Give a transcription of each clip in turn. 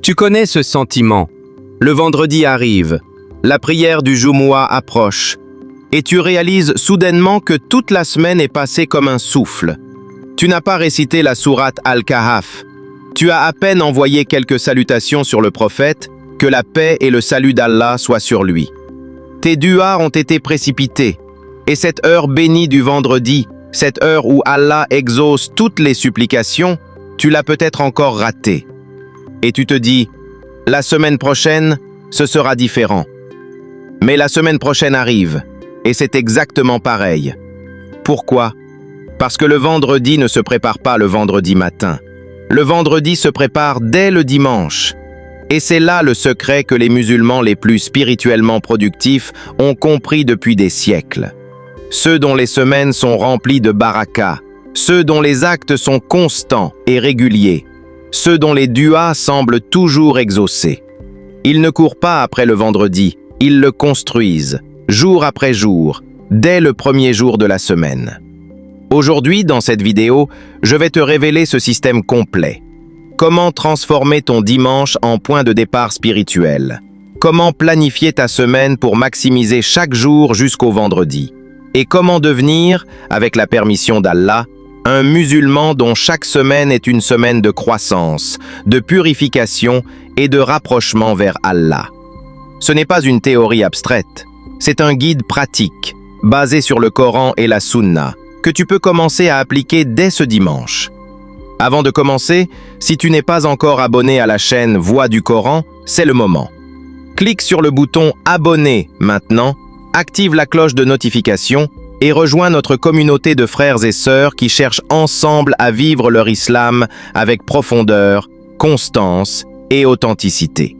Tu connais ce sentiment. Le vendredi arrive, la prière du Jumu'ah approche, et tu réalises soudainement que toute la semaine est passée comme un souffle. Tu n'as pas récité la sourate Al-Kahf. Tu as à peine envoyé quelques salutations sur le prophète, que la paix et le salut d'Allah soient sur lui. Tes duas ont été précipités, et cette heure bénie du vendredi, cette heure où Allah exauce toutes les supplications, tu l'as peut-être encore ratée. Et tu te dis, la semaine prochaine, ce sera différent. Mais la semaine prochaine arrive, et c'est exactement pareil. Pourquoi? Parce que le vendredi ne se prépare pas le vendredi matin. Le vendredi se prépare dès le dimanche. Et c'est là le secret que les musulmans les plus spirituellement productifs ont compris depuis des siècles. Ceux dont les semaines sont remplies de baraka, ceux dont les actes sont constants et réguliers, ceux dont les duas semblent toujours exaucés. Ils ne courent pas après le vendredi, ils le construisent, jour après jour, dès le premier jour de la semaine. Aujourd'hui, dans cette vidéo, je vais te révéler ce système complet. Comment transformer ton dimanche en point de départ spirituel? Comment planifier ta semaine pour maximiser chaque jour jusqu'au vendredi? Et comment devenir, avec la permission d'Allah, un musulman dont chaque semaine est une semaine de croissance, de purification et de rapprochement vers Allah. Ce n'est pas une théorie abstraite, c'est un guide pratique, basé sur le Coran et la Sunna, que tu peux commencer à appliquer dès ce dimanche. Avant de commencer, si tu n'es pas encore abonné à la chaîne Voix du Coran, c'est le moment. Clique sur le bouton « Abonner » maintenant, active la cloche de notification et rejoins notre communauté de frères et sœurs qui cherchent ensemble à vivre leur islam avec profondeur, constance et authenticité.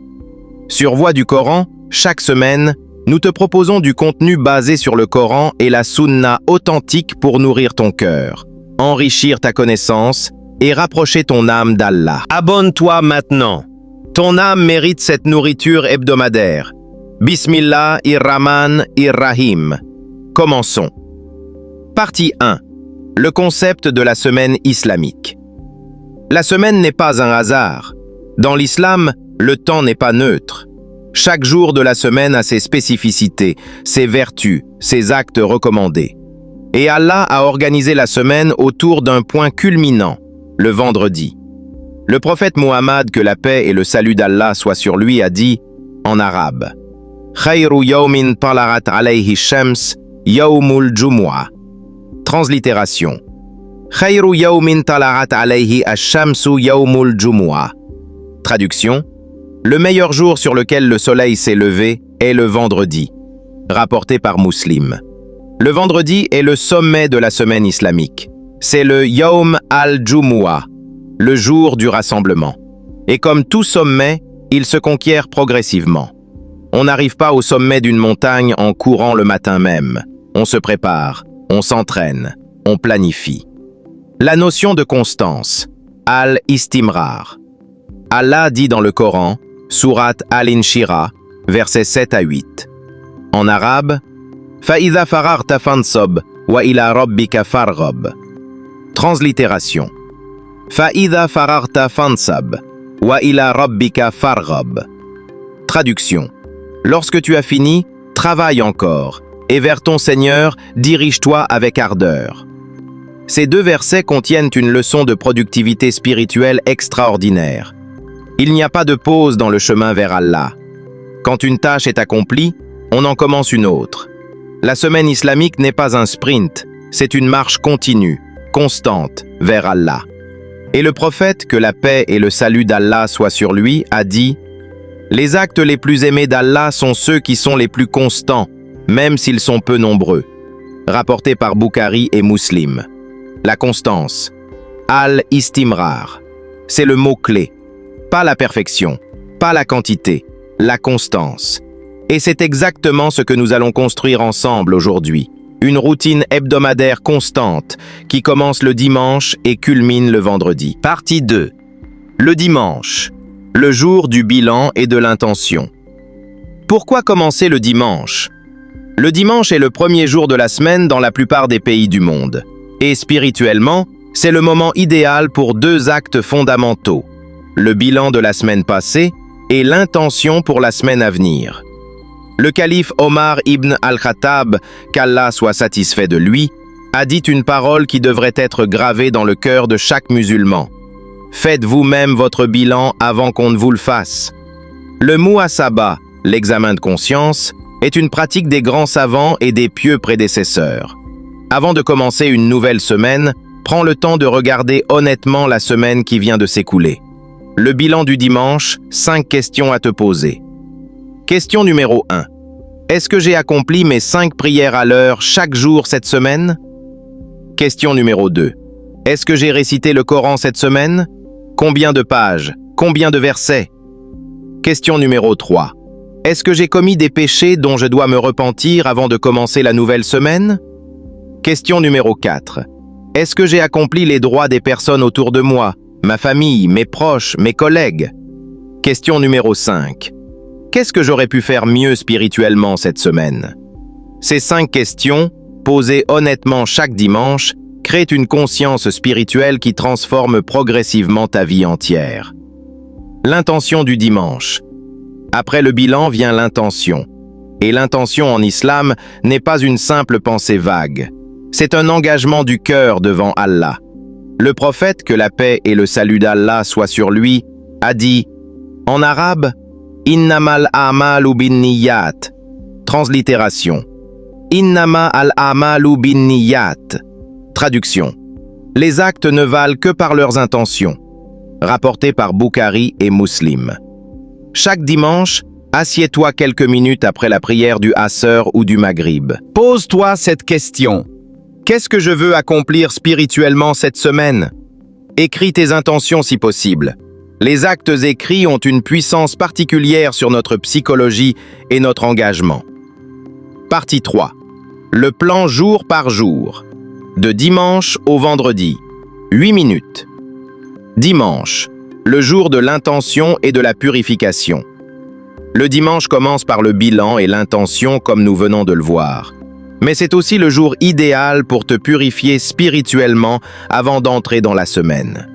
Sur Voix du Coran, chaque semaine, nous te proposons du contenu basé sur le Coran et la Sunna authentique pour nourrir ton cœur, enrichir ta connaissance et rapprocher ton âme d'Allah. Abonne-toi maintenant. Ton âme mérite cette nourriture hebdomadaire. Bismillahir-Rahman-ir-Rahim. Commençons. Partie 1. Le concept de la semaine islamique. La semaine n'est pas un hasard. Dans l'islam, le temps n'est pas neutre. Chaque jour de la semaine a ses spécificités, ses vertus, ses actes recommandés. Et Allah a organisé la semaine autour d'un point culminant, le vendredi. Le prophète Muhammad, que la paix et le salut d'Allah soient sur lui, a dit, en arabe, « Khayru yawmin talarat alayhi shams, yawmul jumu'ah » Translittération. « Khayru yawmin talarat alayhi ash-shamsu yawmul jumu'ah » Traduction. Le meilleur jour sur lequel le soleil s'est levé est le vendredi. Rapporté par Muslim. Le vendredi est le sommet de la semaine islamique. C'est le Yawm al-Jumu'ah, le jour du rassemblement. Et comme tout sommet, il se conquiert progressivement. On n'arrive pas au sommet d'une montagne en courant le matin même. On se prépare, on s'entraîne, on planifie. La notion de constance, al-istimrar. Allah dit dans le Coran, Sourate Al-Inshirah, versets 7 à 8. En arabe, Fa'idha fararta fansob, wa ila rabbika farghab. Translittération. Fa'idha fararta fansab, wa ila rabbika farghab. Traduction. Lorsque tu as fini, travaille encore, et vers ton Seigneur, dirige-toi avec ardeur. Ces deux versets contiennent une leçon de productivité spirituelle extraordinaire. Il n'y a pas de pause dans le chemin vers Allah. Quand une tâche est accomplie, on en commence une autre. La semaine islamique n'est pas un sprint, c'est une marche continue, constante, vers Allah. Et le prophète, que la paix et le salut d'Allah soient sur lui, a dit « Les actes les plus aimés d'Allah sont ceux qui sont les plus constants, même s'ils sont peu nombreux. » Rapporté par Bukhari et Muslim. La constance, al-istimrar, c'est le mot-clé. Pas la perfection, pas la quantité, la constance. Et c'est exactement ce que nous allons construire ensemble aujourd'hui. Une routine hebdomadaire constante qui commence le dimanche et culmine le vendredi. Partie 2. Le dimanche, le jour du bilan et de l'intention. Pourquoi commencer le dimanche? Le dimanche est le premier jour de la semaine dans la plupart des pays du monde. Et spirituellement, c'est le moment idéal pour deux actes fondamentaux. le bilan de la semaine passée et l'intention pour la semaine à venir. Le calife Omar ibn al-Khattab, qu'Allah soit satisfait de lui, a dit une parole qui devrait être gravée dans le cœur de chaque musulman. Faites vous-même votre bilan avant qu'on ne vous le fasse. Le muhasaba, l'examen de conscience, est une pratique des grands savants et des pieux prédécesseurs. Avant de commencer une nouvelle semaine, prends le temps de regarder honnêtement la semaine qui vient de s'écouler. Le bilan du dimanche, 5 questions à te poser. Question numéro 1. Est-ce que j'ai accompli mes 5 prières à l'heure chaque jour cette semaine? Question numéro 2. Est-ce que j'ai récité le Coran cette semaine? Combien de pages? Combien de versets? Question numéro 3. Est-ce que j'ai commis des péchés dont je dois me repentir avant de commencer la nouvelle semaine? Question numéro 4. Est-ce que j'ai accompli les droits des personnes autour de moi, ma famille, mes proches, mes collègues? Question numéro 5. Qu'est-ce que j'aurais pu faire mieux spirituellement cette semaine? Ces 5 questions, posées honnêtement chaque dimanche, créent une conscience spirituelle qui transforme progressivement ta vie entière. L'intention du dimanche. Après le bilan vient l'intention. Et l'intention en islam n'est pas une simple pensée vague. C'est un engagement du cœur devant Allah. Le prophète, que la paix et le salut d'Allah soient sur lui, a dit, en arabe, « Innamal a'malu binniyat » Translittération. « Innama al-a'malu binniyat » Traduction. Les actes ne valent que par leurs intentions. Rapporté par Bukhari et Muslim. Chaque dimanche, assieds-toi quelques minutes après la prière du Asr ou du Maghrib. Pose-toi cette question. Qu'est-ce que je veux accomplir spirituellement cette semaine? Écris tes intentions si possible. Les actes écrits ont une puissance particulière sur notre psychologie et notre engagement. Partie 3. Le plan jour par jour. De dimanche au vendredi. 8 minutes. Dimanche. Le jour de l'intention et de la purification. Le dimanche commence par le bilan et l'intention comme nous venons de le voir. Mais c'est aussi le jour idéal pour te purifier spirituellement avant d'entrer dans la semaine.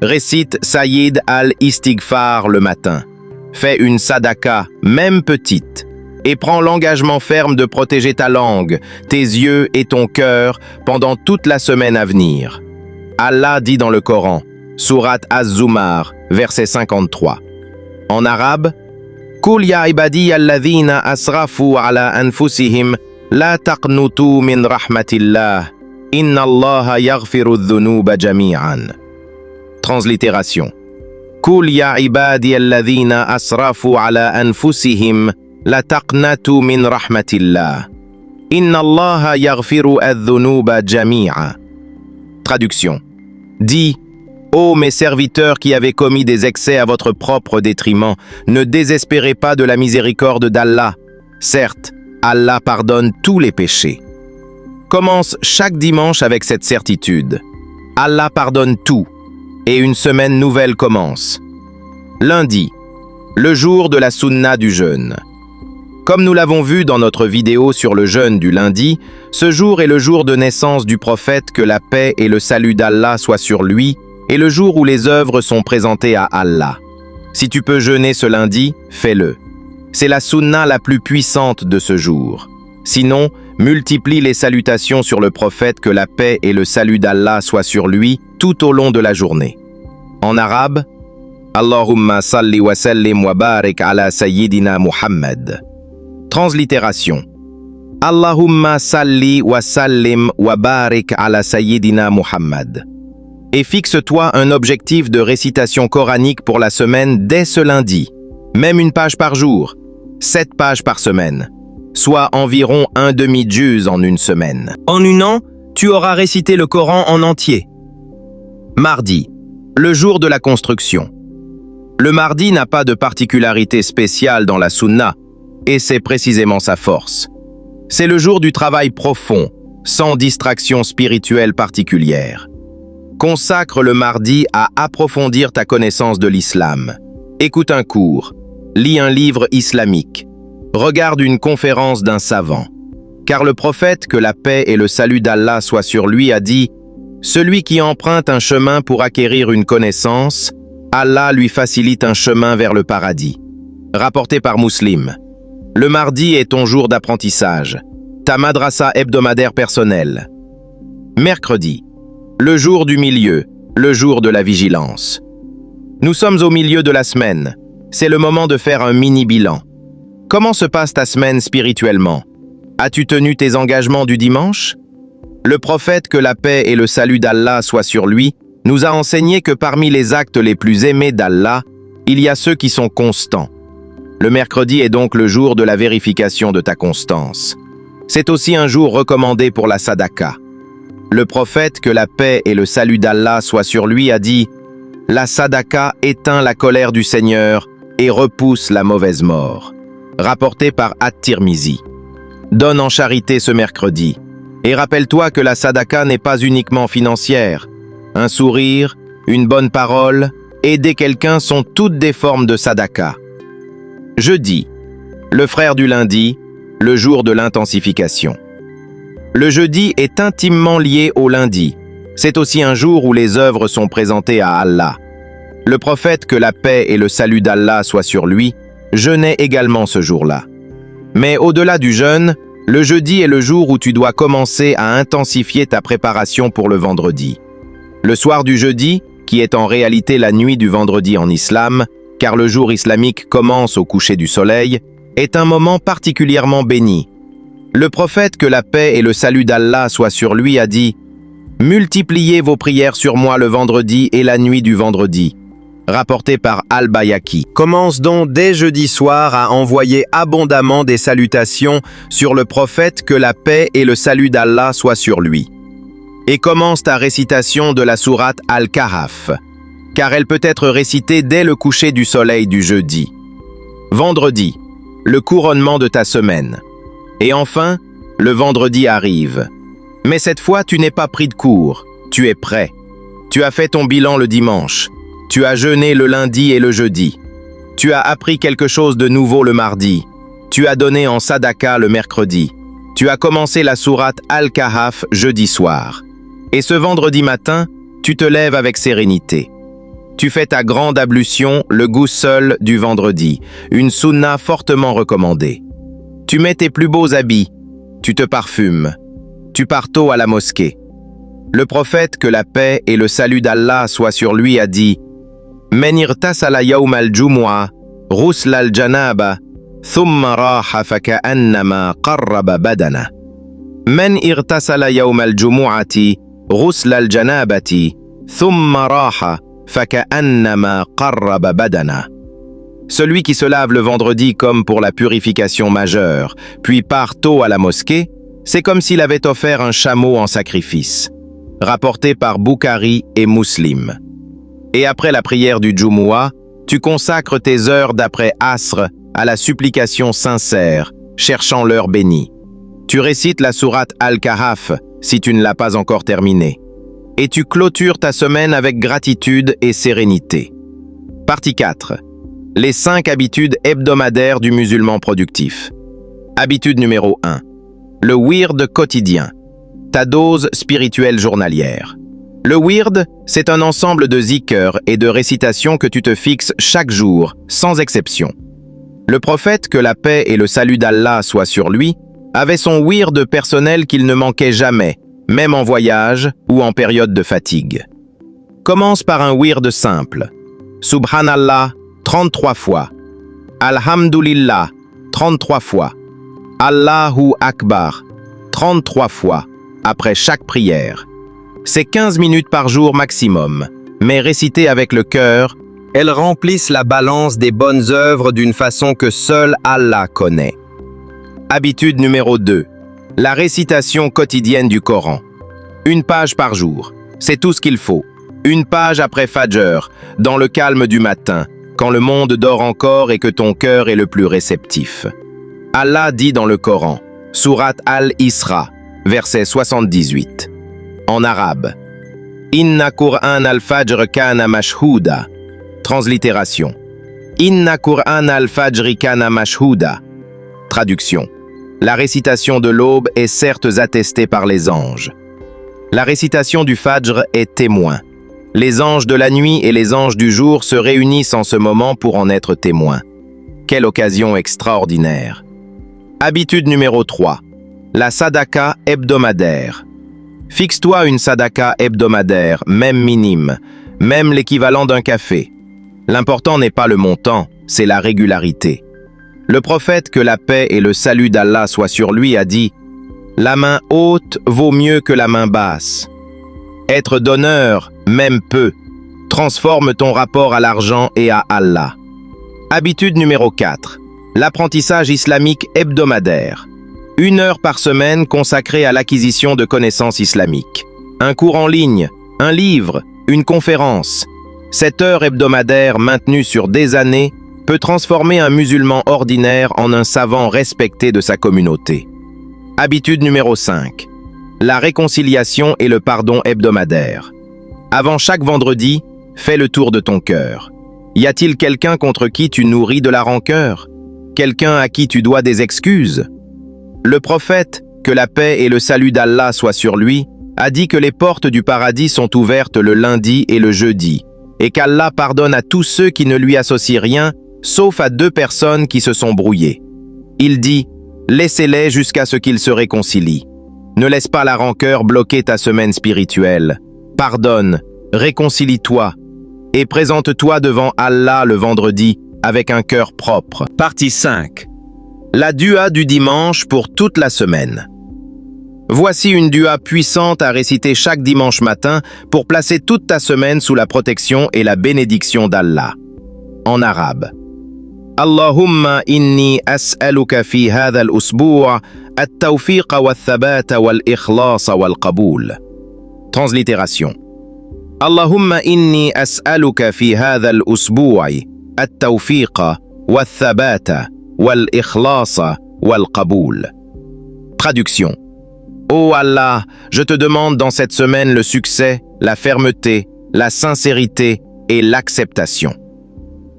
Récite Sayyid al-Istighfar le matin. Fais une sadaka, même petite, et prends l'engagement ferme de protéger ta langue, tes yeux et ton cœur pendant toute la semaine à venir. Allah dit dans le Coran, Sourate Az-Zumar, verset 53. En arabe, Qul ya ibadi alladhina asrafu ala anfusihim la taqnutu min rahmatillah, inna Allaha yaghfiru dhunuba jami'an. Translittération. Qul ya ibadi alladhina asrafu ala anfusihim la taqnatu min rahmatillah, inna Allaha yaghfiru adh-dhunuba jami'a. Traduction. Dis, ô mes serviteurs qui avez commis des excès à votre propre détriment, ne désespérez pas de la miséricorde d'Allah. Certes, Allah pardonne tous les péchés. Commence chaque dimanche avec cette certitude. Allah pardonne tout, et une semaine nouvelle commence. Lundi, le jour de la sunna du jeûne. Comme nous l'avons vu dans notre vidéo sur le jeûne du lundi, ce jour est le jour de naissance du prophète, que la paix et le salut d'Allah soient sur lui, et le jour où les œuvres sont présentées à Allah. Si tu peux jeûner ce lundi, fais-le. C'est la sunna la plus puissante de ce jour. Sinon, multiplie les salutations sur le prophète, que la paix et le salut d'Allah soient sur lui tout au long de la journée. En arabe, Allahumma salli wa sallim wa barik ala sayyidina Muhammad. Translittération. Allahumma salli wa sallim wa barik ala sayyidina Muhammad. Et fixe-toi un objectif de récitation coranique pour la semaine dès ce lundi. Même une page par jour, 7 pages par semaine, soit environ un demi-juz en une semaine. En un an, tu auras récité le Coran en entier. Mardi, le jour de la construction. Le mardi n'a pas de particularité spéciale dans la sunna, et c'est précisément sa force. C'est le jour du travail profond, sans distraction spirituelle particulière. Consacre le mardi à approfondir ta connaissance de l'islam. Écoute un cours, lis un livre islamique, regarde une conférence d'un savant. Car le prophète, que la paix et le salut d'Allah soient sur lui, a dit « Celui qui emprunte un chemin pour acquérir une connaissance, Allah lui facilite un chemin vers le paradis. Rapporté par Muslim. Le mardi est ton jour d'apprentissage, ta madrasa hebdomadaire personnelle. Mercredi, le jour du milieu, le jour de la vigilance. Nous sommes au milieu de la semaine. C'est le moment de faire un mini-bilan. Comment se passe ta semaine spirituellement? As-tu tenu tes engagements du dimanche? Le prophète, que la paix et le salut d'Allah soient sur lui, nous a enseigné que parmi les actes les plus aimés d'Allah, il y a ceux qui sont constants. Le mercredi est donc le jour de la vérification de ta constance. C'est aussi un jour recommandé pour la sadaka. Le prophète, que la paix et le salut d'Allah soient sur lui, a dit « La sadaka éteint la colère du Seigneur et repousse la mauvaise mort » rapporté par At-Tirmizi. Donne en charité ce mercredi. Et rappelle-toi que la sadaka n'est pas uniquement financière. Un sourire, une bonne parole, aider quelqu'un sont toutes des formes de sadaka. Jeudi, le frère du lundi, le jour de l'intensification. Le jeudi est intimement lié au lundi. C'est aussi un jour où les œuvres sont présentées à Allah. Le prophète, que la paix et le salut d'Allah soient sur lui, jeûnait également ce jour-là. Mais au-delà du jeûne, le jeudi est le jour où tu dois commencer à intensifier ta préparation pour le vendredi. Le soir du jeudi, qui est en réalité la nuit du vendredi en islam, car le jour islamique commence au coucher du soleil, est un moment particulièrement béni. Le prophète, que la paix et le salut d'Allah soient sur lui, a dit « Multipliez vos prières sur moi le vendredi et la nuit du vendredi » rapporté par Al-Bayhaqi. Commence donc dès jeudi soir à envoyer abondamment des salutations sur le prophète, que la paix et le salut d'Allah soient sur lui. Et commence ta récitation de la sourate Al-Kahf, car elle peut être récitée dès le coucher du soleil du jeudi. Vendredi, le couronnement de ta semaine. Et enfin, le vendredi arrive. Mais cette fois, tu n'es pas pris de court, tu es prêt. Tu as fait ton bilan le dimanche. Tu as jeûné le lundi et le jeudi. Tu as appris quelque chose de nouveau le mardi. Tu as donné en sadaka le mercredi. Tu as commencé la sourate Al-Kahf jeudi soir. Et ce vendredi matin, tu te lèves avec sérénité. Tu fais ta grande ablution, le ghusl du vendredi, une sunna fortement recommandée. Tu mets tes plus beaux habits. Tu te parfumes. Tu pars tôt à la mosquée. Le prophète, que la paix et le salut d'Allah soient sur lui, a dit « من اغتسل يوم الجمعة غسل الجنابة ثم راح فكأنما قرب بدنه من اغتسل يوم الجمعة غسل الجنابة ثم راح فكأنما قرب بدنه. Celui qui se lave le vendredi comme pour la purification majeure, puis part tôt à la mosquée, c'est comme s'il avait offert un chameau en sacrifice. Rapporté par Bukhari et Muslim. Et après la prière du Jumu'ah, tu consacres tes heures d'après Asr à la supplication sincère, cherchant l'heure bénie. Tu récites la sourate Al-Kahf si tu ne l'as pas encore terminée. Et tu clôtures ta semaine avec gratitude et sérénité. Partie 4. Les 5 habitudes hebdomadaires du musulman productif. Habitude numéro 1. Le wird quotidien. Ta dose spirituelle journalière. Le wird, c'est un ensemble de zikr et de récitations que tu te fixes chaque jour, sans exception. Le prophète, que la paix et le salut d'Allah soient sur lui, avait son wird personnel qu'il ne manquait jamais, même en voyage ou en période de fatigue. Commence par un wird simple. Subhanallah, 33 fois. Alhamdulillah, 33 fois. Allahu Akbar, 33 fois, après chaque prière. C'est 15 minutes par jour maximum, mais récitées avec le cœur, elles remplissent la balance des bonnes œuvres d'une façon que seul Allah connaît. Habitude numéro 2. La récitation quotidienne du Coran. 1 page par jour, c'est tout ce qu'il faut. 1 page après Fajr, dans le calme du matin, quand le monde dort encore et que ton cœur est le plus réceptif. Allah dit dans le Coran, sourate Al-Isra, verset 78. En arabe. Inna Qur'an al-Fajr kana mashhouda. Translittération. Inna Qur'an al-Fajr kana mashhouda. Traduction. La récitation de l'aube est certes attestée par les anges. La récitation du Fajr est témoin. Les anges de la nuit et les anges du jour se réunissent en ce moment pour en être témoins. Quelle occasion extraordinaire! Habitude numéro 3. La sadaka hebdomadaire. Fixe-toi une sadaka hebdomadaire, même minime, même l'équivalent d'un café. L'important n'est pas le montant, c'est la régularité. Le prophète, que la paix et le salut d'Allah soient sur lui, a dit « La main haute vaut mieux que la main basse. Être donneur, même peu, transforme ton rapport à l'argent et à Allah. » Habitude numéro 4. L'apprentissage islamique hebdomadaire. 1 heure par semaine consacrée à l'acquisition de connaissances islamiques. Un cours en ligne, un livre, une conférence. Cette heure hebdomadaire maintenue sur des années peut transformer un musulman ordinaire en un savant respecté de sa communauté. Habitude numéro 5. La réconciliation et le pardon hebdomadaire. Avant chaque vendredi, fais le tour de ton cœur. Y a-t-il quelqu'un contre qui tu nourris de la rancœur? Quelqu'un à qui tu dois des excuses? Le prophète, que la paix et le salut d'Allah soient sur lui, a dit que les portes du paradis sont ouvertes le lundi et le jeudi, et qu'Allah pardonne à tous ceux qui ne lui associent rien, sauf à 2 personnes qui se sont brouillées. Il dit « Laissez-les jusqu'à ce qu'ils se réconcilient. Ne laisse pas la rancœur bloquer ta semaine spirituelle. Pardonne, réconcilie-toi, et présente-toi devant Allah le vendredi avec un cœur propre. » Partie 5. La dua du dimanche pour toute la semaine. Voici une dua puissante à réciter chaque dimanche matin pour placer toute ta semaine sous la protection et la bénédiction d'Allah. En arabe. Allahumma inni as'aluka fi hadha al-usbu' at-tawfiq wa al-thabat wa al-ikhlas wa al-qaboul. Translittération. Allahumma inni as'aluka fi hadha al-usbu' at-tawfiq wa al-thabat wa al-ikhlas wa al-qaboul. Traduction. Ô Allah, je te demande dans cette semaine le succès, la fermeté, la sincérité et l'acceptation.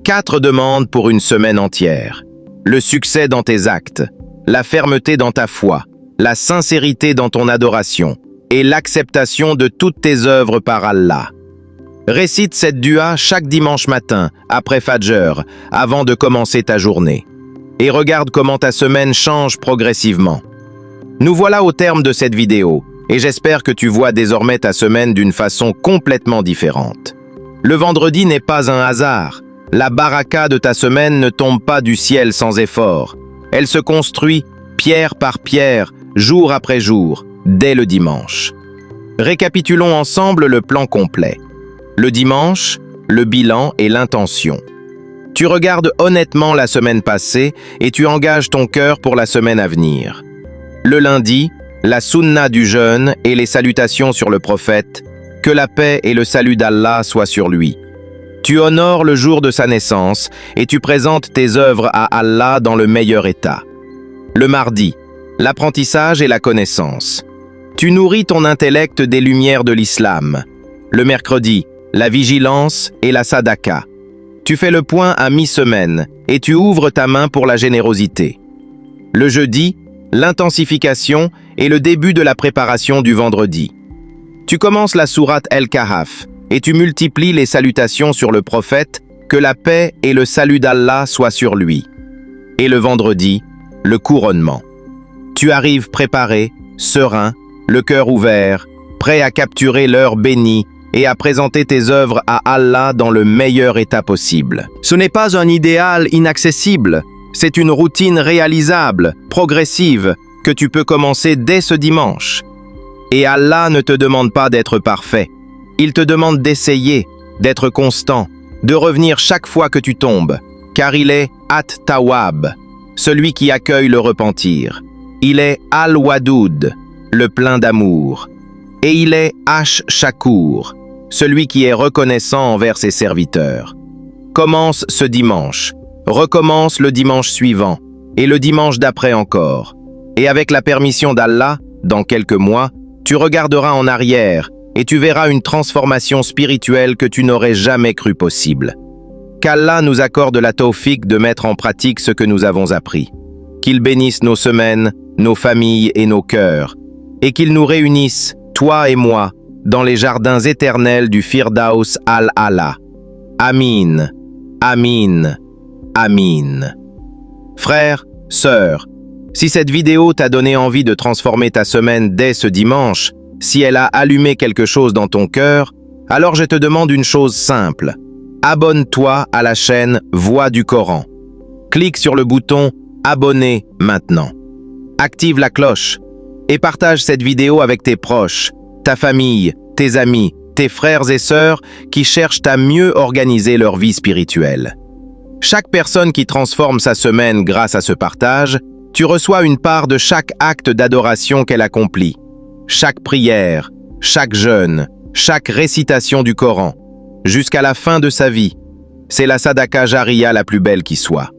4 demandes pour une semaine entière. Le succès dans tes actes, la fermeté dans ta foi, la sincérité dans ton adoration et l'acceptation de toutes tes œuvres par Allah. Récite cette dua chaque dimanche matin, après Fajr, avant de commencer ta journée. Et regarde comment ta semaine change progressivement. Nous voilà au terme de cette vidéo, et j'espère que tu vois désormais ta semaine d'une façon complètement différente. Le vendredi n'est pas un hasard. La baraka de ta semaine ne tombe pas du ciel sans effort. Elle se construit pierre par pierre, jour après jour, dès le dimanche. Récapitulons ensemble le plan complet. Le dimanche, le bilan et l'intention. Tu regardes honnêtement la semaine passée et tu engages ton cœur pour la semaine à venir. Le lundi, la sunna du jeûne et les salutations sur le prophète, que la paix et le salut d'Allah soient sur lui. Tu honores le jour de sa naissance et tu présentes tes œuvres à Allah dans le meilleur état. Le mardi, l'apprentissage et la connaissance. Tu nourris ton intellect des lumières de l'islam. Le mercredi, la vigilance et la sadaka. Tu fais le point à mi-semaine et tu ouvres ta main pour la générosité. Le jeudi, l'intensification et le début de la préparation du vendredi. Tu commences la sourate El-Kahf et tu multiplies les salutations sur le prophète, que la paix et le salut d'Allah soient sur lui. Et le vendredi, le couronnement. Tu arrives préparé, serein, le cœur ouvert, prêt à capturer l'heure bénie et à présenter tes œuvres à Allah dans le meilleur état possible. Ce n'est pas un idéal inaccessible, c'est une routine réalisable, progressive, que tu peux commencer dès ce dimanche. Et Allah ne te demande pas d'être parfait. Il te demande d'essayer, d'être constant, de revenir chaque fois que tu tombes, car il est At-Tawwab, celui qui accueille le repentir. Il est Al-Wadoud, le plein d'amour. Et il est Ash-Shakur, celui qui est reconnaissant envers ses serviteurs. Commence ce dimanche, recommence le dimanche suivant, et le dimanche d'après encore. Et avec la permission d'Allah, dans quelques mois, tu regarderas en arrière et tu verras une transformation spirituelle que tu n'aurais jamais cru possible. Qu'Allah nous accorde la tawfiq de mettre en pratique ce que nous avons appris. Qu'il bénisse nos semaines, nos familles et nos cœurs, et qu'il nous réunisse, toi et moi, dans les jardins éternels du Firdaus al-Ala. Amin, Amin, Amin. Frères, sœurs, si cette vidéo t'a donné envie de transformer ta semaine dès ce dimanche, si elle a allumé quelque chose dans ton cœur, alors je te demande une chose simple. Abonne-toi à la chaîne Voix du Coran. Clique sur le bouton Abonner maintenant. Active la cloche et partage cette vidéo avec tes proches, ta famille, tes amis, tes frères et sœurs qui cherchent à mieux organiser leur vie spirituelle. Chaque personne qui transforme sa semaine grâce à ce partage, tu reçois une part de chaque acte d'adoration qu'elle accomplit. Chaque prière, chaque jeûne, chaque récitation du Coran, jusqu'à la fin de sa vie. C'est la Sadaka Jariya la plus belle qui soit.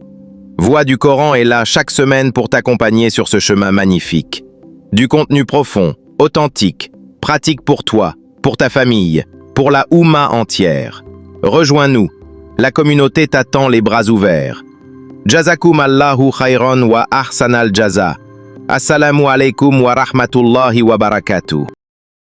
Voix du Coran est là chaque semaine pour t'accompagner sur ce chemin magnifique. Du contenu profond, authentique, pratique pour toi, pour ta famille, pour la Oumma entière. Rejoins-nous. La communauté t'attend les bras ouverts. Jazakum Allahu khayran wa ahsanal jaza. Assalamu alaikum wa rahmatullahi wa barakatuh.